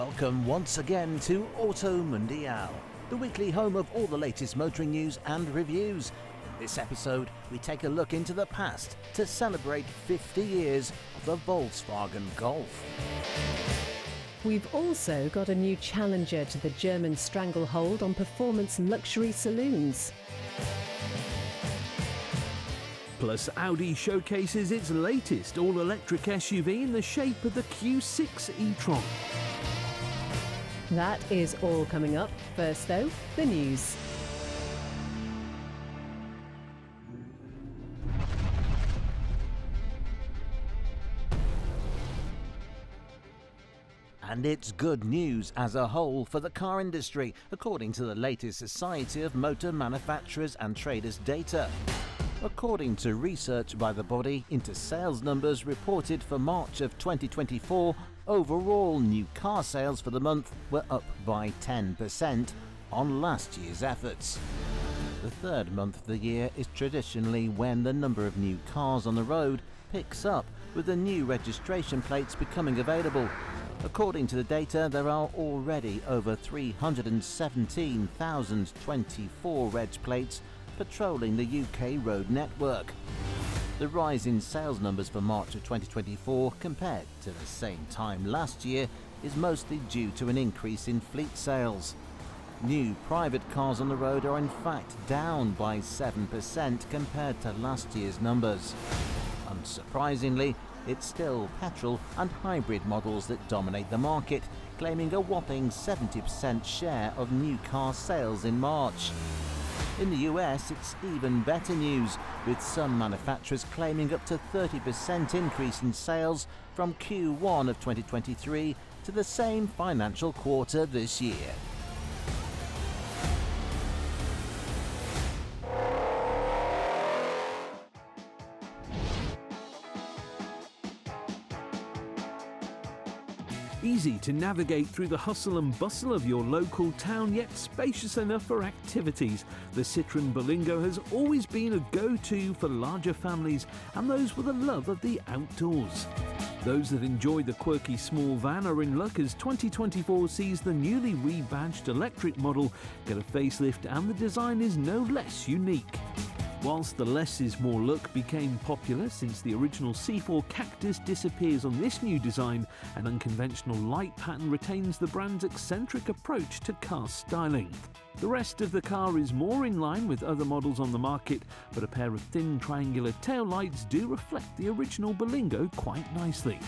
Welcome once again to Auto Mundial, the weekly home of all the latest motoring news and reviews. In this episode, we take a look into the past to celebrate 50 years of the Volkswagen Golf. We've also got a new challenger to the German stranglehold on performance luxury saloons. Plus, Audi showcases its latest all-electric SUV in the shape of the Q6 e-Tron. That is all coming up. First though, the news. And it's good news as a whole for the car industry, according to the latest Society of Motor Manufacturers and Traders data. According to research by the body into sales numbers reported for March of 2024, overall new car sales for the month were up by 10% on last year's efforts. The third month of the year is traditionally when the number of new cars on the road picks up, with the new registration plates becoming available. According to the data, there are already over 317,024 reg plates patrolling the UK road network. The rise in sales numbers for March of 2024 compared to the same time last year is mostly due to an increase in fleet sales. New private cars on the road are in fact down by 7% compared to last year's numbers. Unsurprisingly, it's still petrol and hybrid models that dominate the market, claiming a whopping 70% share of new car sales in March. In the US, it's even better news, with some manufacturers claiming up to 30% increase in sales from Q1 of 2023 to the same financial quarter this year. Easy to navigate through the hustle and bustle of your local town, yet spacious enough for activities. The Citroën Berlingo has always been a go-to for larger families and those with a love of the outdoors. Those that enjoy the quirky small van are in luck, as 2024 sees the newly rebadged electric model get a facelift, and the design is no less unique. Whilst the less is more look became popular since the original C4 Cactus disappears on this new design, an unconventional light pattern retains the brand's eccentric approach to car styling. The rest of the car is more in line with other models on the market, but a pair of thin triangular tail lights do reflect the original Berlingo quite nicely.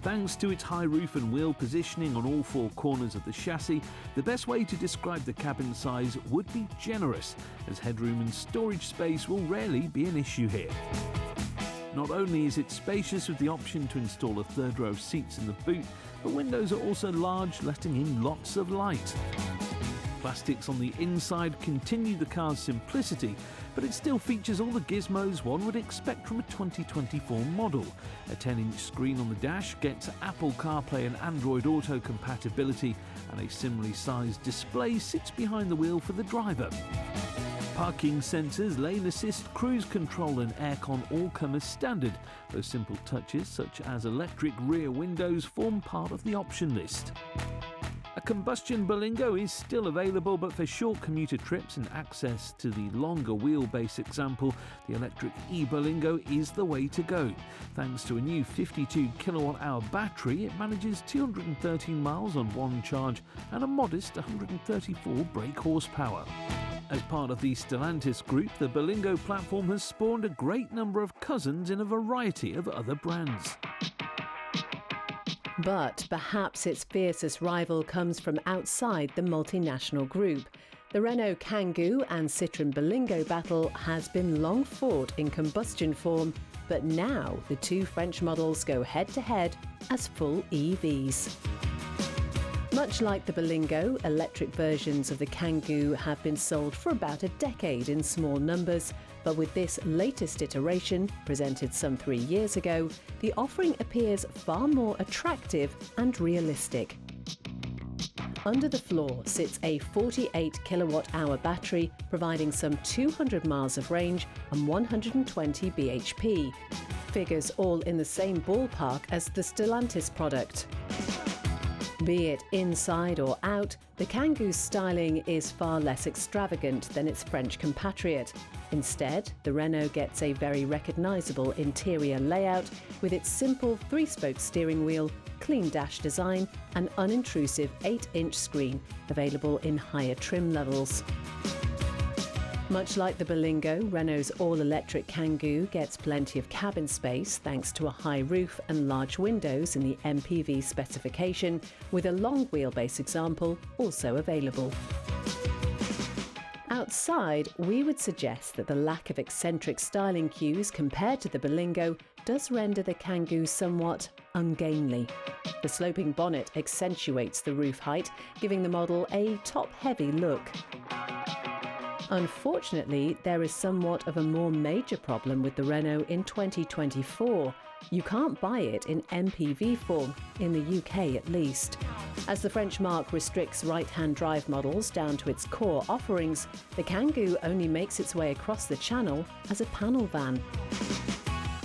Thanks to its high roof and wheel positioning on all four corners of the chassis, the best way to describe the cabin size would be generous, as headroom and storage space will rarely be an issue here. Not only is it spacious with the option to install a third row of seats in the boot, but windows are also large, letting in lots of light. Plastics on the inside continue the car's simplicity, but it still features all the gizmos one would expect from a 2024 model. A 10-inch screen on the dash gets Apple CarPlay and Android Auto compatibility, and a similarly sized display sits behind the wheel for the driver. Parking sensors, lane assist, cruise control and aircon all come as standard, though simple touches such as electric rear windows form part of the option list. A combustion Berlingo is still available, but for short commuter trips and access to the longer wheelbase example, the electric e-Berlingo is the way to go. Thanks to a new 52 kilowatt-hour battery, it manages 213 miles on one charge and a modest 134 brake horsepower. As part of the Stellantis group, the Berlingo platform has spawned a great number of cousins in a variety of other brands. But perhaps its fiercest rival comes from outside the multinational group. The Renault Kangoo and Citroën Berlingo battle has been long fought in combustion form, but now the two French models go head-to-head as full EVs. Much like the Berlingo, electric versions of the Kangoo have been sold for about a decade in small numbers, but with this latest iteration, presented some 3 years ago, the offering appears far more attractive and realistic. Under the floor sits a 48 kilowatt-hour battery, providing some 200 miles of range and 120 bhp. Figures all in the same ballpark as the Stellantis product. Be it inside or out, the Kangoo's styling is far less extravagant than its French compatriot. Instead, the Renault gets a very recognisable interior layout with its simple 3-spoke steering wheel, clean dash design and unintrusive 8-inch screen, available in higher trim levels. Much like the Berlingo, Renault's all-electric Kangoo gets plenty of cabin space thanks to a high roof and large windows in the MPV specification, with a long wheelbase example also available. Outside, we would suggest that the lack of eccentric styling cues compared to the Berlingo does render the Kangoo somewhat ungainly. The sloping bonnet accentuates the roof height, giving the model a top-heavy look. Unfortunately, there is somewhat of a more major problem with the Renault in 2024. You can't buy it in MPV form, in the UK at least. As the French marque restricts right-hand drive models down to its core offerings, the Kangoo only makes its way across the channel as a panel van.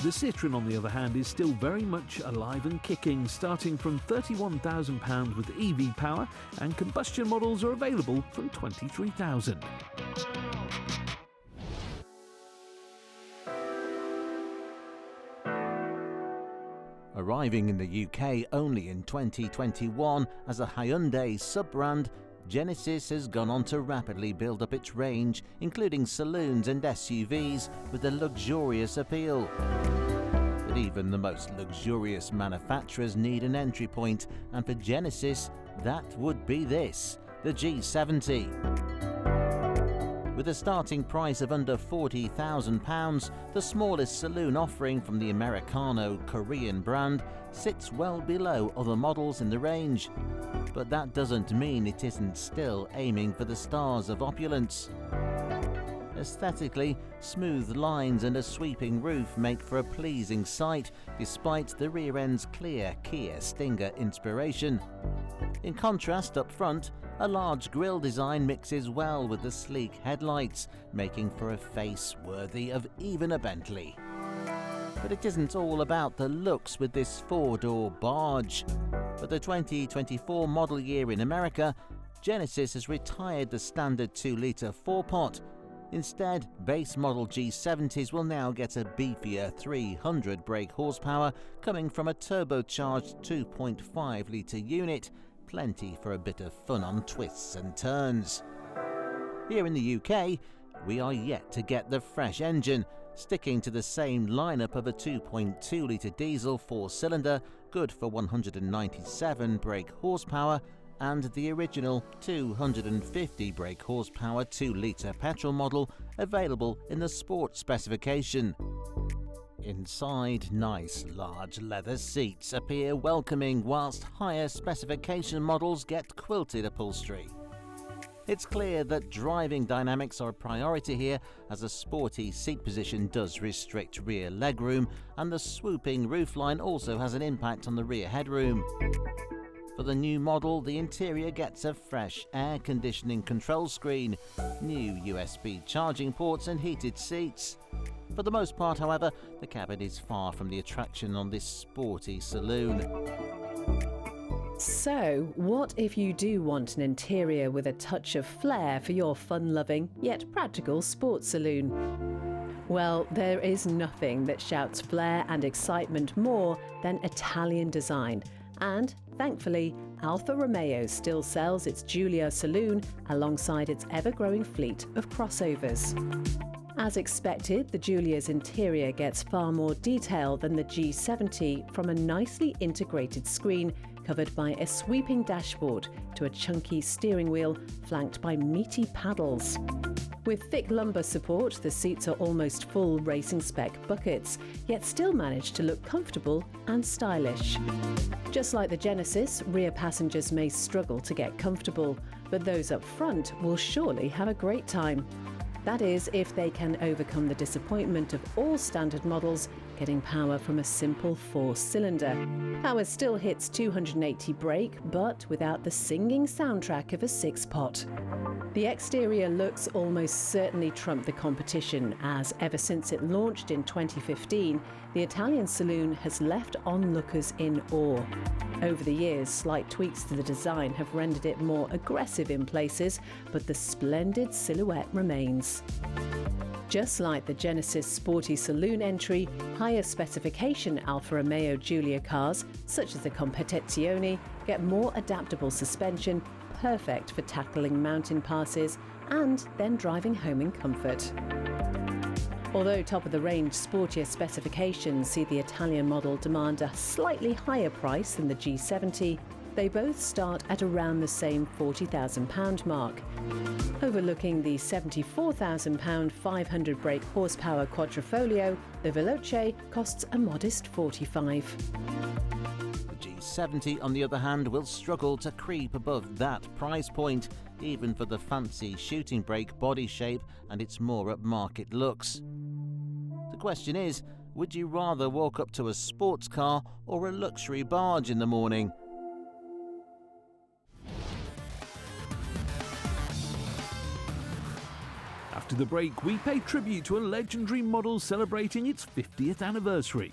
The Citroën, on the other hand, is still very much alive and kicking, starting from £31,000 with EV power, and combustion models are available from £23,000. Arriving in the UK only in 2021 as a Hyundai sub-brand, Genesis has gone on to rapidly build up its range, including saloons and SUVs with a luxurious appeal. But even the most luxurious manufacturers need an entry point, and for Genesis, that would be this, the G70. With a starting price of under £40,000, the smallest saloon offering from the Americano-Korean brand sits well below other models in the range. But that doesn't mean it isn't still aiming for the stars of opulence. Aesthetically, smooth lines and a sweeping roof make for a pleasing sight, despite the rear end's clear Kia Stinger inspiration. In contrast, up front, a large grille design mixes well with the sleek headlights, making for a face worthy of even a Bentley. But it isn't all about the looks with this four-door barge. For the 2024 model year in America, Genesis has retired the standard 2-litre 4-pot. Instead, base model G70s will now get a beefier 300 brake horsepower coming from a turbocharged 2.5-litre unit, plenty for a bit of fun on twists and turns. Here in the UK, we are yet to get the fresh engine, sticking to the same lineup of a 2.2-litre diesel 4-cylinder, good for 197 brake horsepower, and the original 250 brake horsepower 2-litre petrol model available in the sport specification. Inside, nice large leather seats appear welcoming, whilst higher specification models get quilted upholstery. It's clear that driving dynamics are a priority here, as a sporty seat position does restrict rear legroom, and the swooping roofline also has an impact on the rear headroom. For the new model, the interior gets a fresh air conditioning control screen, new USB charging ports and heated seats. For the most part, however, the cabin is far from the attraction on this sporty saloon. So, what if you do want an interior with a touch of flair for your fun-loving yet practical sports saloon? Well, there is nothing that shouts flair and excitement more than Italian design. And, thankfully, Alfa Romeo still sells its Giulia saloon alongside its ever-growing fleet of crossovers. As expected, the Giulia's interior gets far more detail than the G70, from a nicely integrated screen covered by a sweeping dashboard to a chunky steering wheel flanked by meaty paddles. With thick lumbar support, the seats are almost full racing spec buckets, yet still manage to look comfortable and stylish. Just like the Genesis, rear passengers may struggle to get comfortable, but those up front will surely have a great time. That is, if they can overcome the disappointment of all standard models getting power from a simple 4-cylinder. Power still hits 280 brake, but without the singing soundtrack of a 6-pot. The exterior looks almost certainly trump the competition, as ever since it launched in 2015, the Italian saloon has left onlookers in awe. Over the years, slight tweaks to the design have rendered it more aggressive in places, but the splendid silhouette remains. Just like the Genesis sporty saloon entry, higher specification Alfa Romeo Giulia cars, such as the Competizione, get more adaptable suspension, perfect for tackling mountain passes and then driving home in comfort. Although top-of-the-range sportier specifications see the Italian model demand a slightly higher price than the G70, they both start at around the same £40,000 mark. Overlooking the £74,000 500 brake horsepower Quadrifoglio, the Veloce costs a modest £45,000. The G70, on the other hand, will struggle to creep above that price point, even for the fancy shooting brake body shape and its more upmarket looks. The question is, would you rather walk up to a sports car or a luxury barge in the morning? After the break, we pay tribute to a legendary model celebrating its 50th anniversary.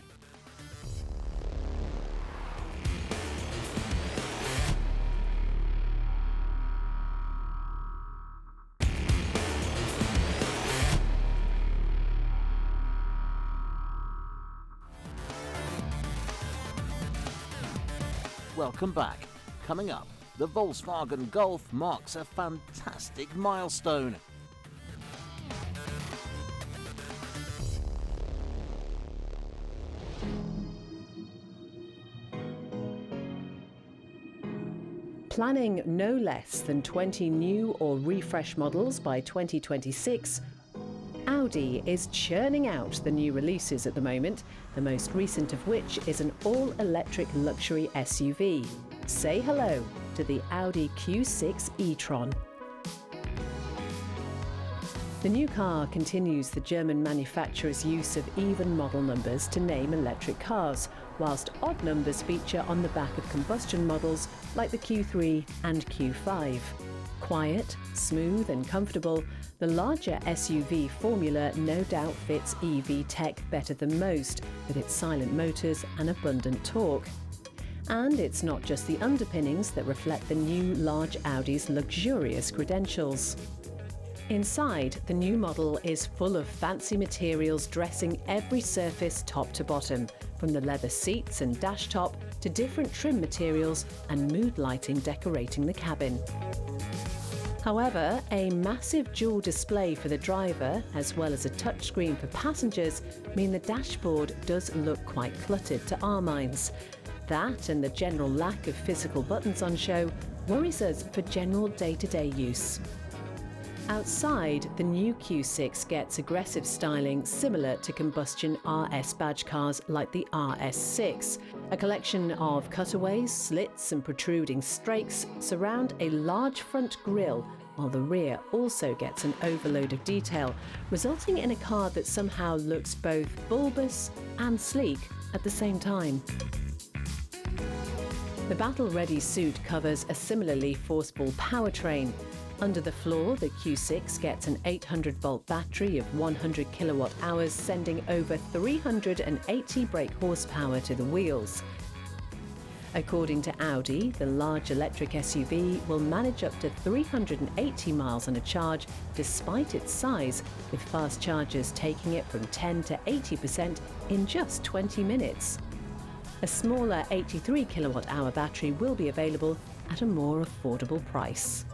Welcome back. Coming up, the Volkswagen Golf marks a fantastic milestone. Planning no less than 20 new or refresh models by 2026, Audi is churning out the new releases at the moment, the most recent of which is an all-electric luxury SUV. Say hello to the Audi Q6 e-Tron. The new car continues the German manufacturer's use of even model numbers to name electric cars, whilst odd numbers feature on the back of combustion models like the Q3 and Q5. Quiet, smooth and comfortable, the larger SUV formula no doubt fits EV tech better than most, with its silent motors and abundant torque. And it's not just the underpinnings that reflect the new large Audi's luxurious credentials. Inside, the new model is full of fancy materials dressing every surface top to bottom, from the leather seats and dash top to different trim materials and mood lighting decorating the cabin. However, a massive dual display for the driver, as well as a touchscreen for passengers, mean the dashboard does look quite cluttered to our minds. That and the general lack of physical buttons on show worries us for general day-to-day use. Outside, the new Q6 gets aggressive styling similar to combustion RS badge cars like the RS6. A collection of cutaways, slits and protruding strakes surround a large front grille, while the rear also gets an overload of detail, resulting in a car that somehow looks both bulbous and sleek at the same time. The battle-ready suit covers a similarly forceful powertrain. Under the floor, the Q6 gets an 800-volt battery of 100 kilowatt-hours, sending over 380 brake horsepower to the wheels. According to Audi, the large electric SUV will manage up to 380 miles on a charge despite its size, with fast chargers taking it from 10 to 80% in just 20 minutes. A smaller 83 kilowatt-hour battery will be available at a more affordable price.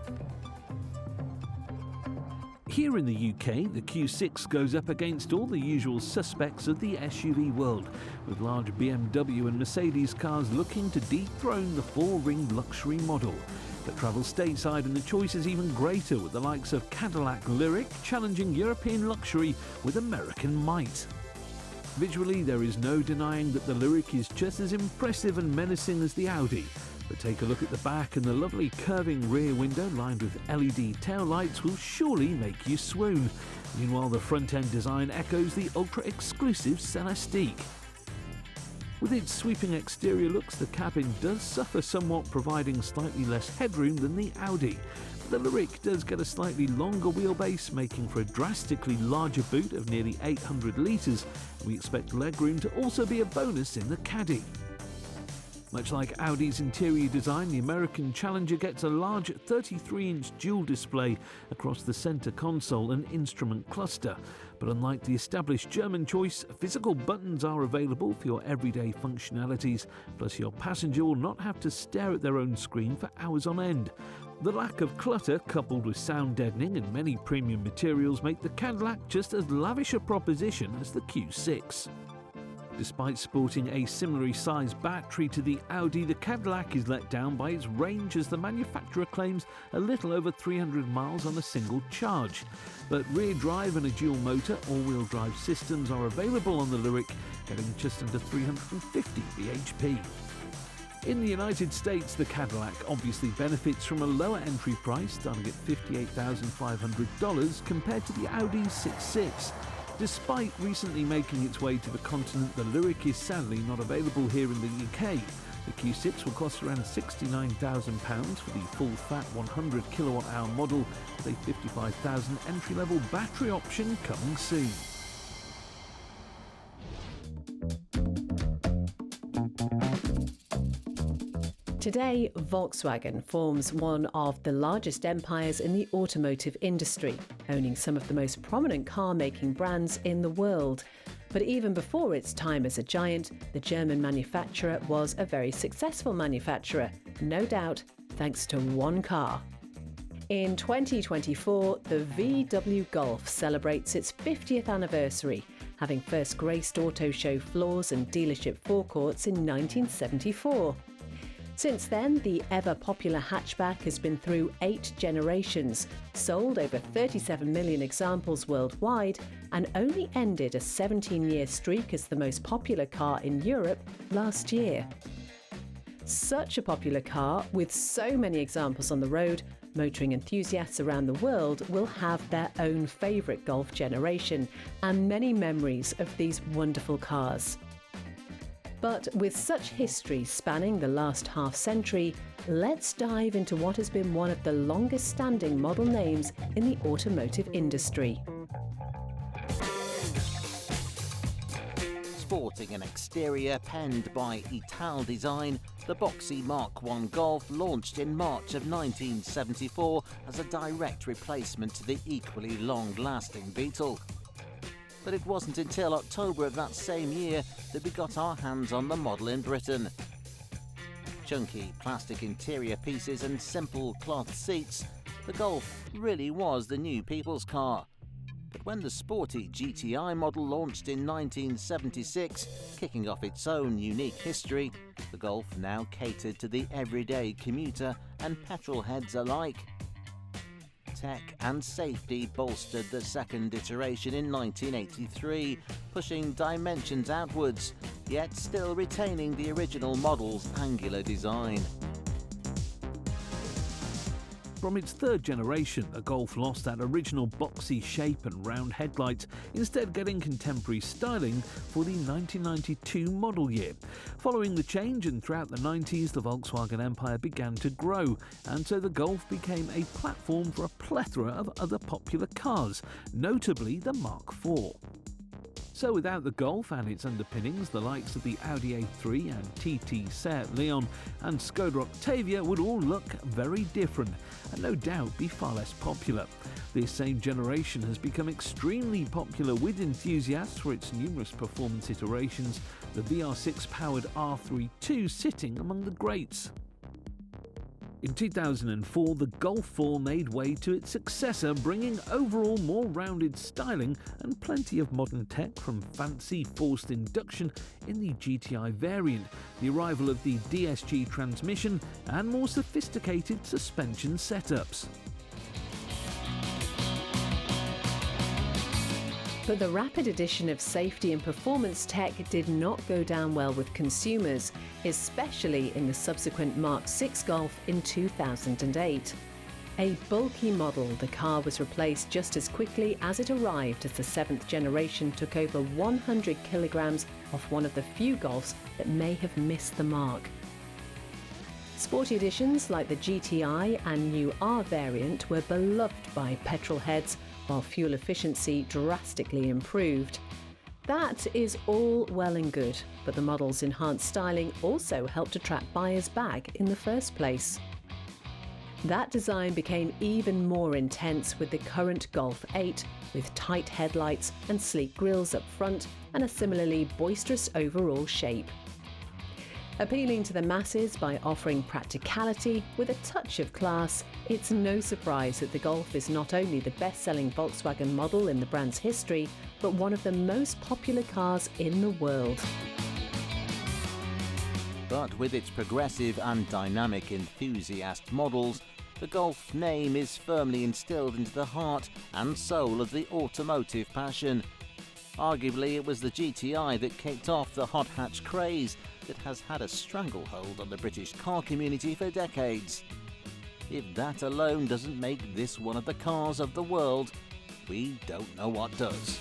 Here in the UK, the Q6 goes up against all the usual suspects of the SUV world, with large BMW and Mercedes cars looking to dethrone the four-ring luxury model. But travel stateside and the choice is even greater, with the likes of Cadillac Lyric challenging European luxury with American might. Visually, there is no denying that the Lyric is just as impressive and menacing as the Audi. But take a look at the back, and the lovely curving rear window lined with LED taillights will surely make you swoon. Meanwhile, the front-end design echoes the ultra-exclusive Celestique. With its sweeping exterior looks, the cabin does suffer somewhat, providing slightly less headroom than the Audi. But The Lyric does get a slightly longer wheelbase, making for a drastically larger boot of nearly 800 litres. We expect legroom to also be a bonus in the Caddy. Much like Audi's interior design, the American Challenger gets a large 33-inch dual display across the centre console and instrument cluster. But unlike the established German choice, physical buttons are available for your everyday functionalities, plus your passenger will not have to stare at their own screen for hours on end. The lack of clutter, coupled with sound deadening and many premium materials, make the Cadillac just as lavish a proposition as the Q6. Despite sporting a similarly sized battery to the Audi, the Cadillac is let down by its range, as the manufacturer claims a little over 300 miles on a single charge. But rear drive and a dual motor all-wheel drive systems are available on the Lyric, getting just under 350 bhp. In the United States, the Cadillac obviously benefits from a lower entry price, starting at $58,500 compared to the Audi Q6. Despite recently making its way to the continent, the Lyric is sadly not available here in the UK. The Q6 will cost around £69,000 for the full-fat 100 kWh model, with a £55,000 entry-level battery option coming soon. Today, Volkswagen forms one of the largest empires in the automotive industry, owning some of the most prominent car-making brands in the world. But even before its time as a giant, the German manufacturer was a very successful manufacturer, no doubt thanks to one car. In 2024, the VW Golf celebrates its 50th anniversary, having first graced auto show floors and dealership forecourts in 1974. Since then, the ever-popular hatchback has been through 8 generations, sold over 37 million examples worldwide, and only ended a 17-year streak as the most popular car in Europe last year. Such a popular car, with so many examples on the road, motoring enthusiasts around the world will have their own favourite Golf generation and many memories of these wonderful cars. But with such history spanning the last half-century, let's dive into what has been one of the longest-standing model names in the automotive industry. Sporting an exterior penned by e-Tron design, the boxy Mark I Golf launched in March of 1974 as a direct replacement to the equally long-lasting Beetle. But it wasn't until October of that same year that we got our hands on the model in Britain. Chunky plastic interior pieces and simple cloth seats, the Golf really was the new people's car. But when the sporty GTI model launched in 1976, kicking off its own unique history, the Golf now catered to the everyday commuter and petrol heads alike. Tech and safety bolstered the second iteration in 1983, pushing dimensions outwards, yet still retaining the original model's angular design. From its third generation, the Golf lost that original boxy shape and round headlights, instead getting contemporary styling for the 1992 model year. Following the change and throughout the 90s, the Volkswagen empire began to grow, and so the Golf became a platform for a plethora of other popular cars, notably the Mark IV. So without the Golf and its underpinnings, the likes of the Audi A3 and TT Seat Leon and Skoda Octavia would all look very different and no doubt be far less popular. This same generation has become extremely popular with enthusiasts for its numerous performance iterations, the VR6-powered R32 sitting among the greats. In 2004, the Golf 4 made way to its successor, bringing overall more rounded styling and plenty of modern tech, from fancy forced induction in the GTI variant, the arrival of the DSG transmission, and more sophisticated suspension setups. But the rapid addition of safety and performance tech did not go down well with consumers, especially in the subsequent Mark VI Golf in 2008. A bulky model, the car was replaced just as quickly as it arrived, as the 7th generation took over 100 kilograms off one of the few Golfs that may have missed the mark. Sporty editions like the GTI and new R variant were beloved by petrol heads, while fuel efficiency drastically improved. That is all well and good, but the model's enhanced styling also helped attract buyers back in the first place. That design became even more intense with the current Golf 8, with tight headlights and sleek grille up front and a similarly boisterous overall shape. Appealing to the masses by offering practicality with a touch of class, it's no surprise that the Golf is not only the best-selling Volkswagen model in the brand's history, but one of the most popular cars in the world. But with its progressive and dynamic enthusiast models, the Golf name is firmly instilled into the heart and soul of the automotive passion. Arguably, it was the GTI that kicked off the hot hatch craze that has had a stranglehold on the British car community for decades. If that alone doesn't make this one of the cars of the world, we don't know what does.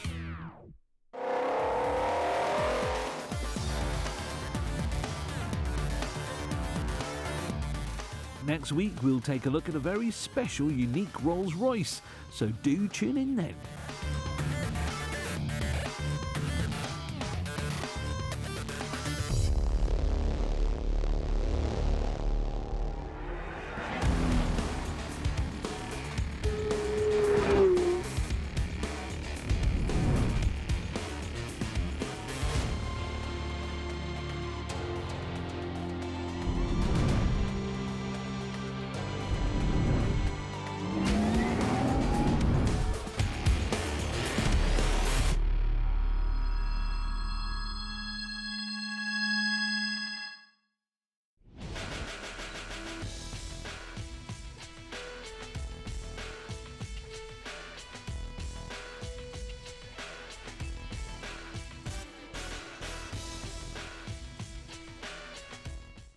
Next week we'll take a look at a very special, unique Rolls-Royce, so do tune in then.